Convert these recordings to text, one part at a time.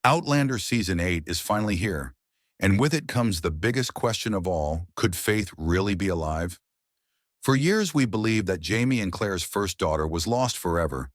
Outlander Season 8 is finally here, and with it comes the biggest question of all: could Faith really be alive? For years we believed that Jamie and Claire's first daughter was lost forever,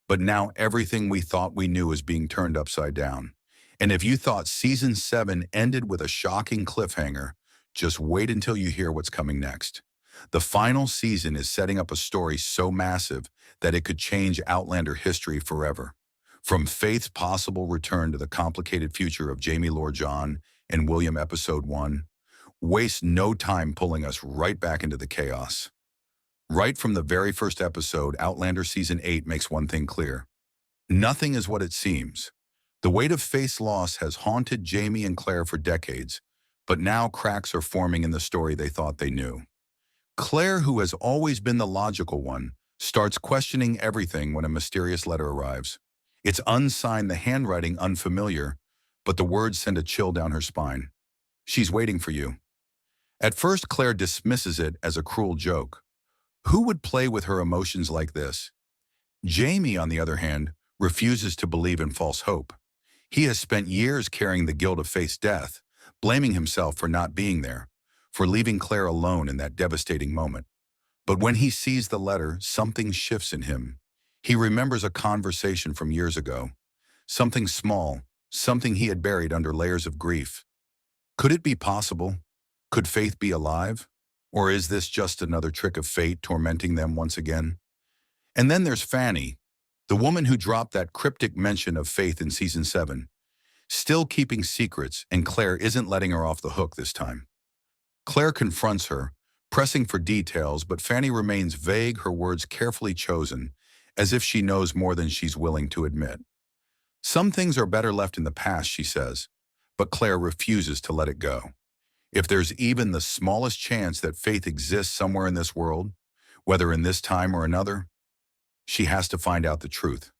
but now everything we thought we knew is being turned upside down. And if you thought Season 7 ended with a shocking cliffhanger, just wait until you hear what's coming next. The final season is setting up a story so massive that it could change Outlander history forever. From Faith's possible return to the complicated future of Jamie Lord John and William Episode 1, waste no time pulling us right back into the chaos. Right from the very first episode, Outlander Season 8 makes one thing clear: nothing is what it seems. The weight of Faith's loss has haunted Jamie and Claire for decades, but now cracks are forming in the story they thought they knew. Claire, who has always been the logical one, starts questioning everything when a mysterious letter arrives. It's unsigned, the handwriting unfamiliar, but the words send a chill down her spine. She's waiting for you. At first, Claire dismisses it as a cruel joke. Who would play with her emotions like this? Jamie, on the other hand, refuses to believe in false hope. He has spent years carrying the guilt of Faith's death, blaming himself for not being there, for leaving Claire alone in that devastating moment. But when he sees the letter, something shifts in him. He remembers a conversation from years ago. Something small, something he had buried under layers of grief. Could it be possible? Could Faith be alive? Or is this just another trick of fate tormenting them once again? And then there's Fanny, the woman who dropped that cryptic mention of Faith in Season 7. Still keeping secrets, and Claire isn't letting her off the hook this time. Claire confronts her, pressing for details, but Fanny remains vague, her words carefully chosen, as if she knows more than she's willing to admit. Some things are better left in the past, she says, but Claire refuses to let it go. If there's even the smallest chance that Faith exists somewhere in this world, whether in this time or another, she has to find out the truth.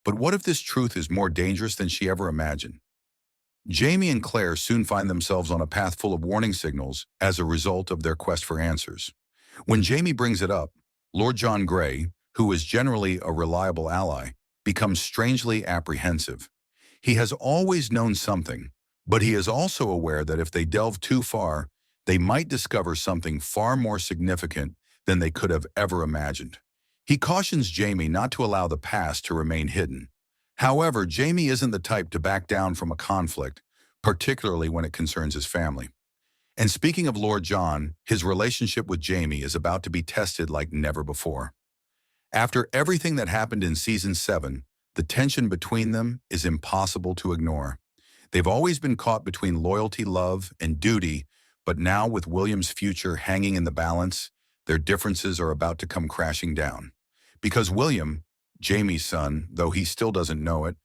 But what if this truth is more dangerous than she ever imagined? Jamie and Claire soon find themselves on a path full of warning signals as a result of their quest for answers. When Jamie brings it up, Lord John Grey, who is generally a reliable ally, becomes strangely apprehensive. He has always known something, but he is also aware that if they delve too far, they might discover something far more significant than they could have ever imagined. He cautions Jamie not to allow the past to remain hidden. However, Jamie isn't the type to back down from a conflict, particularly when it concerns his family. And speaking of Lord John, his relationship with Jamie is about to be tested like never before. After everything that happened in Season 7, the tension between them is impossible to ignore. They've always been caught between loyalty, love, and duty, but now with William's future hanging in the balance, their differences are about to come crashing down. Because William, Jamie's son, though he still doesn't know it,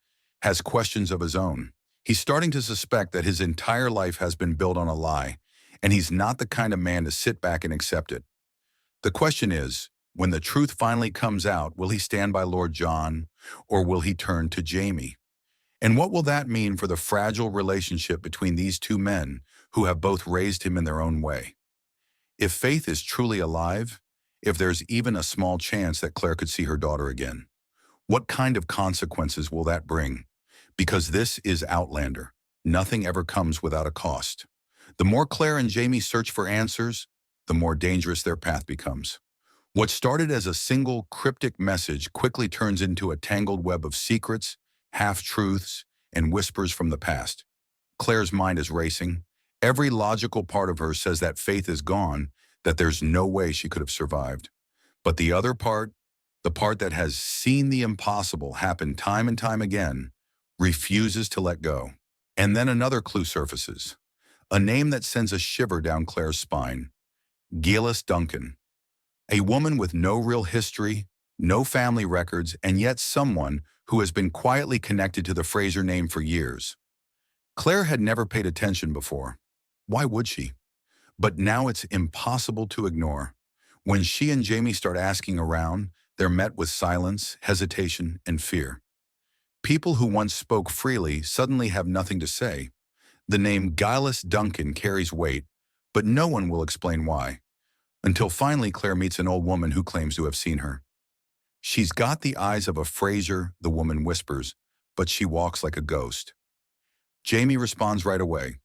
has questions of his own. He's starting to suspect that his entire life has been built on a lie, and he's not the kind of man to sit back and accept it. The question is, when the truth finally comes out, will he stand by Lord John, or will he turn to Jamie? And what will that mean for the fragile relationship between these two men who have both raised him in their own way? If Faith is truly alive, if there's even a small chance that Claire could see her daughter again, what kind of consequences will that bring? Because this is Outlander. Nothing ever comes without a cost. The more Claire and Jamie search for answers, the more dangerous their path becomes. What started as a single cryptic message quickly turns into a tangled web of secrets, half-truths, and whispers from the past. Claire's mind is racing. Every logical part of her says that Faith is gone, that there's no way she could have survived. But the other part, the part that has seen the impossible happen time and time again, refuses to let go. And then another clue surfaces, a name that sends a shiver down Claire's spine: Geilis Duncan. A woman with no real history, no family records, and yet someone who has been quietly connected to the Fraser name for years. Claire had never paid attention before. Why would she? But now it's impossible to ignore. When she and Jamie start asking around, they're met with silence, hesitation, and fear. People who once spoke freely suddenly have nothing to say. The name Geilis Duncan carries weight, but no one will explain why. Until finally Claire meets an old woman who claims to have seen her. She's got the eyes of a Fraser, the woman whispers, but she walks like a ghost. Jamie responds right away.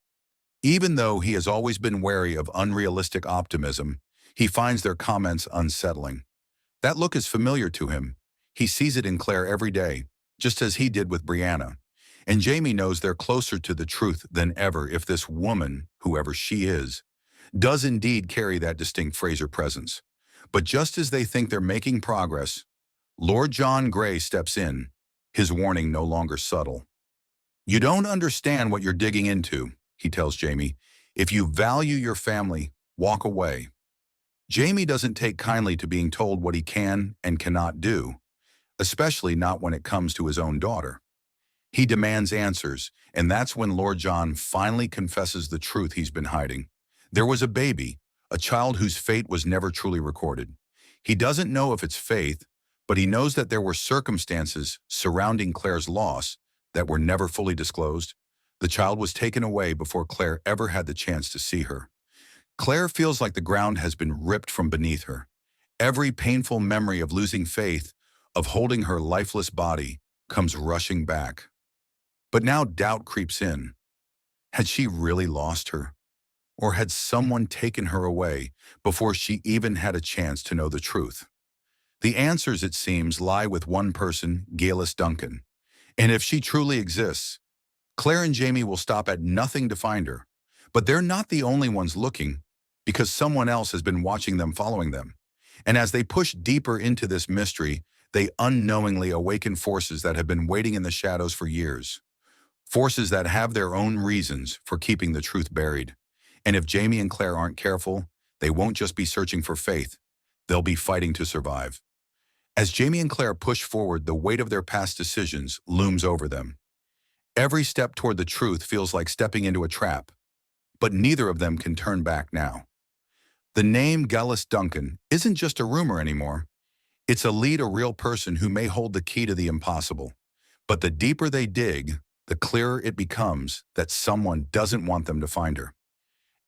Even though he has always been wary of unrealistic optimism, he finds their comments unsettling. That look is familiar to him. He sees it in Claire every day, just as he did with Brianna. And Jamie knows they're closer to the truth than ever if this woman, whoever she is, does indeed carry that distinct Fraser presence. But just as they think they're making progress, Lord John Grey steps in, his warning no longer subtle. "You don't understand what you're digging into," he tells Jamie. "If you value your family, walk away." Jamie doesn't take kindly to being told what he can and cannot do, especially not when it comes to his own daughter. He demands answers, and that's when Lord John finally confesses the truth he's been hiding. There was a baby, a child whose fate was never truly recorded. He doesn't know if it's faith, but he knows that there were circumstances surrounding Claire's loss that were never fully disclosed. The child was taken away before Claire ever had the chance to see her. Claire feels like the ground has been ripped from beneath her. Every painful memory of losing faith, of holding her lifeless body, comes rushing back. But now doubt creeps in. Had she really lost her? Or had someone taken her away before she even had a chance to know the truth? The answers, it seems, lie with one person, Geilis Duncan. And if she truly exists, Claire and Jamie will stop at nothing to find her. But they're not the only ones looking, because someone else has been watching them, following them. And as they push deeper into this mystery, they unknowingly awaken forces that have been waiting in the shadows for years. Forces that have their own reasons for keeping the truth buried. And if Jamie and Claire aren't careful, they won't just be searching for faith, they'll be fighting to survive. As Jamie and Claire push forward, the weight of their past decisions looms over them. Every step toward the truth feels like stepping into a trap, but neither of them can turn back now. The name Geilis Duncan isn't just a rumor anymore. It's a real person who may hold the key to the impossible. But the deeper they dig, the clearer it becomes that someone doesn't want them to find her.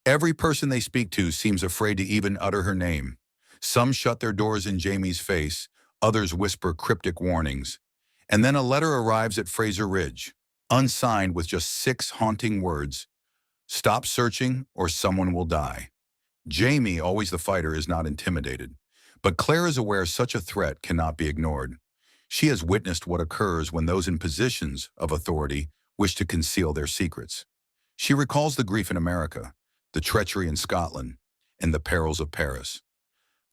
Every person they speak to seems afraid to even utter her name. Some shut their doors in Jamie's face, others whisper cryptic warnings. And then a letter arrives at Fraser Ridge, unsigned with just 6 haunting words: "Stop searching or someone will die." Jamie, always the fighter, is not intimidated. But Claire is aware such a threat cannot be ignored. She has witnessed what occurs when those in positions of authority wish to conceal their secrets. She recalls the grief in America, the treachery in Scotland, and the perils of Paris.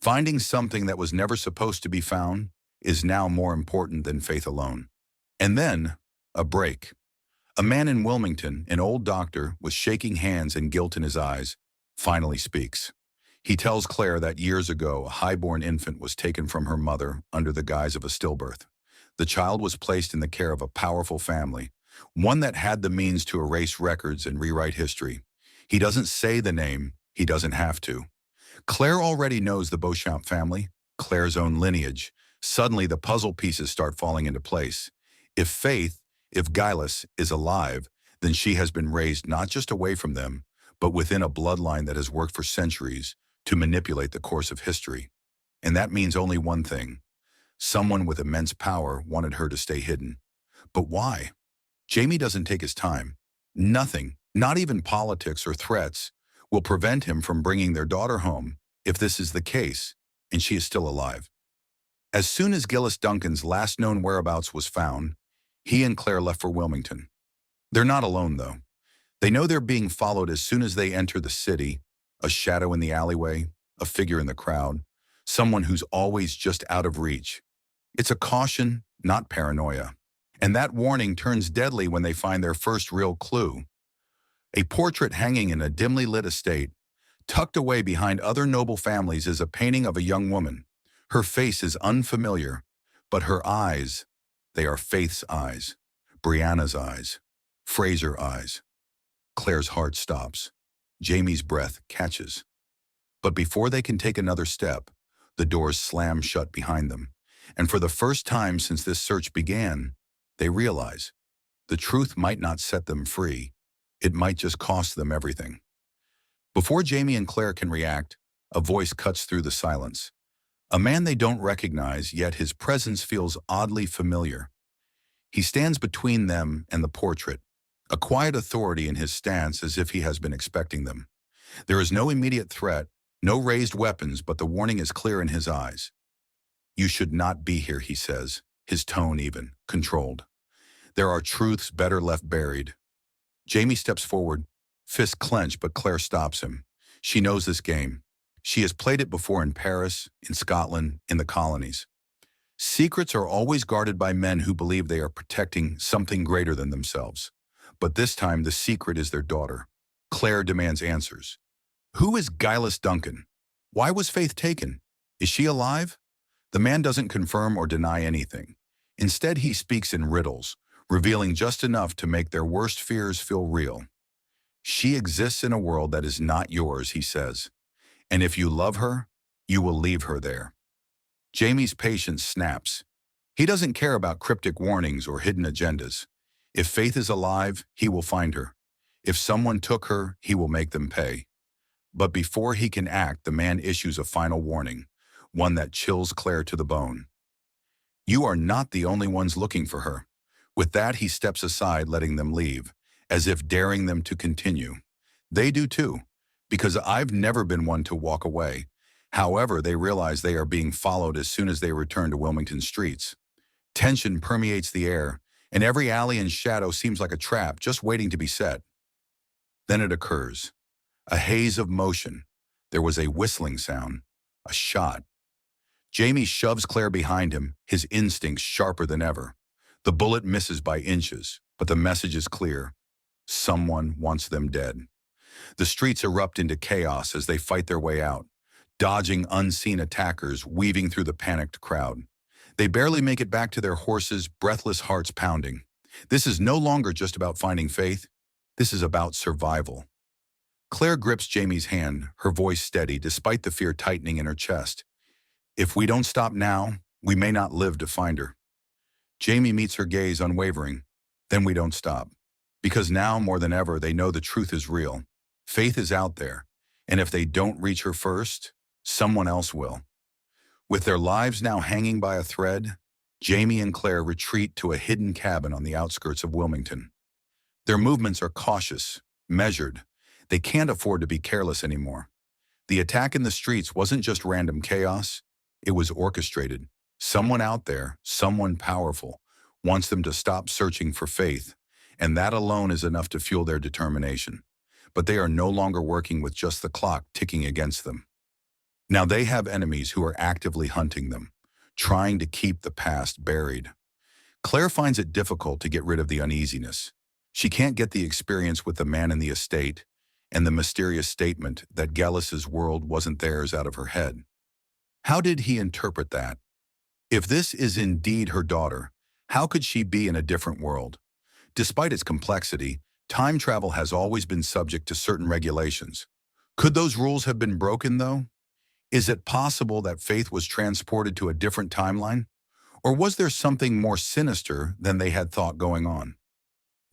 Finding something that was never supposed to be found is now more important than faith alone. And then, a break. A man in Wilmington, an old doctor with shaking hands and guilt in his eyes, finally speaks. He tells Claire that years ago, a highborn infant was taken from her mother under the guise of a stillbirth. The child was placed in the care of a powerful family, one that had the means to erase records and rewrite history. He doesn't say the name, he doesn't have to. Claire already knows the Beauchamp family, Claire's own lineage. Suddenly, the puzzle pieces start falling into place. If Geilis is alive, then she has been raised not just away from them, but within a bloodline that has worked for centuries to manipulate the course of history. And that means only one thing. Someone with immense power wanted her to stay hidden. But why? Jamie doesn't take his time. Nothing, not even politics or threats, will prevent him from bringing their daughter home if this is the case, and she is still alive. As soon as Geilis Duncan's last known whereabouts was found, he and Claire left for Wilmington. They're not alone, though. They know they're being followed as soon as they enter the city, a shadow in the alleyway, a figure in the crowd, someone who's always just out of reach. It's a caution, not paranoia. And that warning turns deadly when they find their first real clue. A portrait hanging in a dimly lit estate, tucked away behind other noble families, is a painting of a young woman. Her face is unfamiliar, but her eyes, they are Faith's eyes, Brianna's eyes, Fraser's eyes. Claire's heart stops. Jamie's breath catches. But before they can take another step, the doors slam shut behind them. And for the first time since this search began, they realize the truth might not set them free. It might just cost them everything. Before Jamie and Claire can react, a voice cuts through the silence. A man they don't recognize, yet his presence feels oddly familiar. He stands between them and the portrait, a quiet authority in his stance as if he has been expecting them. There is no immediate threat, no raised weapons, but the warning is clear in his eyes. You should not be here, he says, his tone even, controlled. There are truths better left buried. Jamie steps forward, fists clenched, but Claire stops him. She knows this game. She has played it before in Paris, in Scotland, in the colonies. Secrets are always guarded by men who believe they are protecting something greater than themselves. But this time the secret is their daughter. Claire demands answers. Who is Geilis Duncan? Why was Faith taken? Is she alive? The man doesn't confirm or deny anything. Instead, he speaks in riddles, revealing just enough to make their worst fears feel real. She exists in a world that is not yours, he says. And if you love her, you will leave her there. Jamie's patience snaps. He doesn't care about cryptic warnings or hidden agendas. If Faith is alive, he will find her. If someone took her, he will make them pay. But before he can act, the man issues a final warning, one that chills Claire to the bone. You are not the only ones looking for her. With that, he steps aside, letting them leave, as if daring them to continue. They do too, because I've never been one to walk away. However, they realize they are being followed as soon as they return to Wilmington streets. Tension permeates the air, and every alley and shadow seems like a trap just waiting to be set. Then it occurs. A haze of motion. There was a whistling sound. A shot. Jamie shoves Claire behind him, his instincts sharper than ever. The bullet misses by inches, but the message is clear. Someone wants them dead. The streets erupt into chaos as they fight their way out, dodging unseen attackers, weaving through the panicked crowd. They barely make it back to their horses, breathless hearts pounding. This is no longer just about finding Faith. This is about survival. Claire grips Jamie's hand, her voice steady despite the fear tightening in her chest. If we don't stop now, we may not live to find her. Jamie meets her gaze unwavering. Then we don't stop. Because now, more than ever, they know the truth is real. Faith is out there, and if they don't reach her first, someone else will. With their lives now hanging by a thread, Jamie and Claire retreat to a hidden cabin on the outskirts of Wilmington. Their movements are cautious, measured. They can't afford to be careless anymore. The attack in the streets wasn't just random chaos. It was orchestrated. Someone out there, someone powerful, wants them to stop searching for Faith, and that alone is enough to fuel their determination. But they are no longer working with just the clock ticking against them. Now they have enemies who are actively hunting them, trying to keep the past buried. Claire finds it difficult to get rid of the uneasiness. She can't get the experience with the man in the estate and the mysterious statement that Geilis's world wasn't theirs out of her head. How did he interpret that? If this is indeed her daughter, how could she be in a different world? Despite its complexity, time travel has always been subject to certain regulations. Could those rules have been broken, though? Is it possible that Faith was transported to a different timeline? Or was there something more sinister than they had thought going on?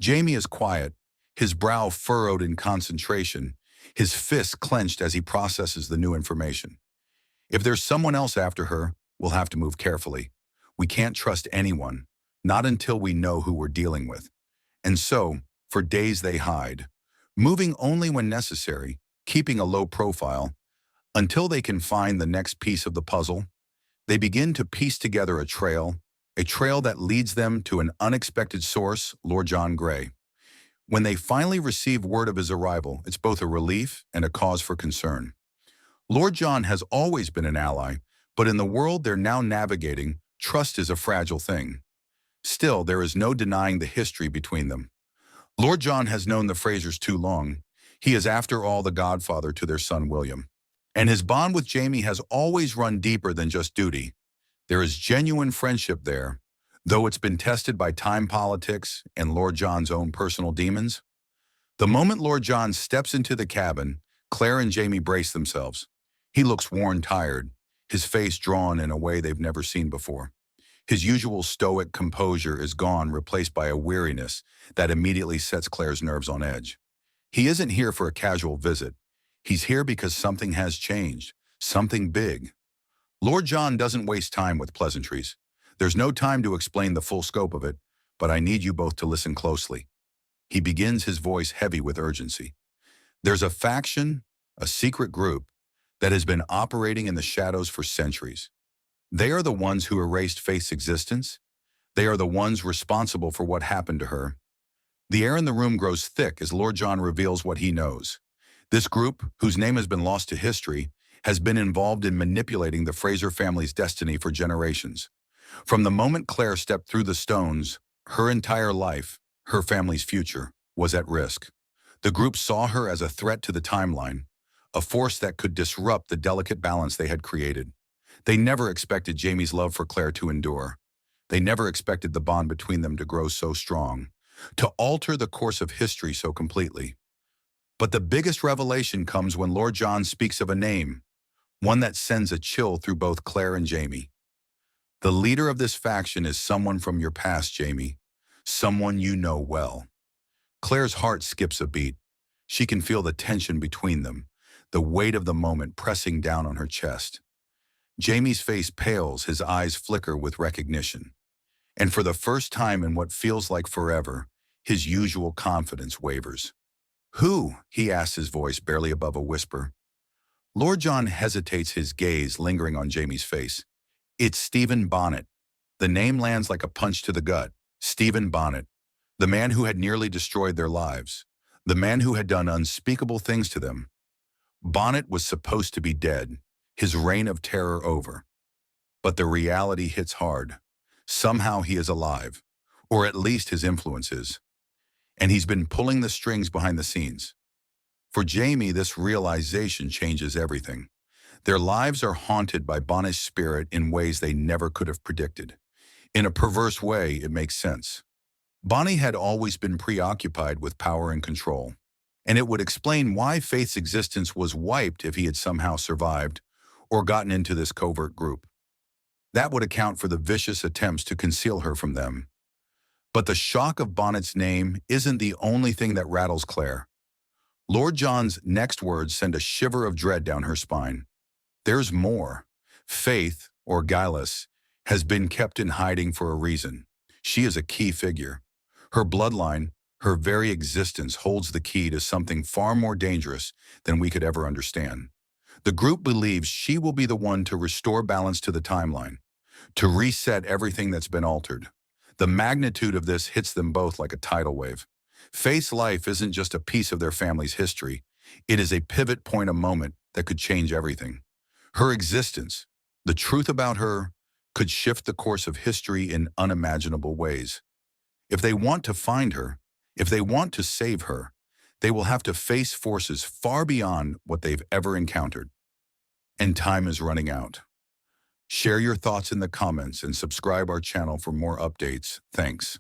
Jamie is quiet, his brow furrowed in concentration, his fists clenched as he processes the new information. If there's someone else after her, we'll have to move carefully. We can't trust anyone, not until we know who we're dealing with. And so, for days they hide, moving only when necessary, keeping a low profile, until they can find the next piece of the puzzle. They begin to piece together a trail that leads them to an unexpected source, Lord John Gray. When they finally receive word of his arrival, it's both a relief and a cause for concern. Lord John has always been an ally, but in the world they're now navigating, trust is a fragile thing. Still, there is no denying the history between them. Lord John has known the Frasers too long. He is, after all, the godfather to their son William. And his bond with Jamie has always run deeper than just duty. There is genuine friendship there, though it's been tested by time politics and Lord John's own personal demons. The moment Lord John steps into the cabin, Claire and Jamie brace themselves. He looks worn, tired, his face drawn in a way they've never seen before. His usual stoic composure is gone, replaced by a weariness that immediately sets Claire's nerves on edge. He isn't here for a casual visit. He's here because something has changed, something big. Lord John doesn't waste time with pleasantries. There's no time to explain the full scope of it, but I need you both to listen closely. He begins, his voice heavy with urgency. There's a faction, a secret group, that has been operating in the shadows for centuries. They are the ones who erased Faith's existence. They are the ones responsible for what happened to her. The air in the room grows thick as Lord John reveals what he knows. This group, whose name has been lost to history, has been involved in manipulating the Fraser family's destiny for generations. From the moment Claire stepped through the stones, her entire life, her family's future, was at risk. The group saw her as a threat to the timeline, a force that could disrupt the delicate balance they had created. They never expected Jamie's love for Claire to endure. They never expected the bond between them to grow so strong, to alter the course of history so completely. But the biggest revelation comes when Lord John speaks of a name, one that sends a chill through both Claire and Jamie. The leader of this faction is someone from your past, Jamie, someone you know well. Claire's heart skips a beat. She can feel the tension between them, the weight of the moment pressing down on her chest. Jamie's face pales, his eyes flicker with recognition. And for the first time in what feels like forever, his usual confidence wavers. Who? He asks, his voice barely above a whisper. Lord John hesitates, his gaze lingering on Jamie's face. It's Stephen Bonnet. The name lands like a punch to the gut. Stephen Bonnet, the man who had nearly destroyed their lives, the man who had done unspeakable things to them. Bonnet was supposed to be dead, his reign of terror over. But the reality hits hard. Somehow he is alive, or at least his influence is. And he's been pulling the strings behind the scenes. For Jamie, this realization changes everything. Their lives are haunted by Bonnet's spirit in ways they never could have predicted. In a perverse way, it makes sense. Bonnet had always been preoccupied with power and control, and it would explain why Faith's existence was wiped if he had somehow survived or gotten into this covert group. That would account for the vicious attempts to conceal her from them. But the shock of Bonnet's name isn't the only thing that rattles Claire. Lord John's next words send a shiver of dread down her spine. There's more. Faith, or Geilis, has been kept in hiding for a reason. She is a key figure. Her bloodline, her very existence, holds the key to something far more dangerous than we could ever understand. The group believes she will be the one to restore balance to the timeline, to reset everything that's been altered. The magnitude of this hits them both like a tidal wave. Faith's life isn't just a piece of their family's history. It is a pivot point, a moment that could change everything. Her existence, the truth about her, could shift the course of history in unimaginable ways. If they want to find her, if they want to save her, they will have to face forces far beyond what they've ever encountered. And time is running out. Share your thoughts in the comments and subscribe our channel for more updates. Thanks.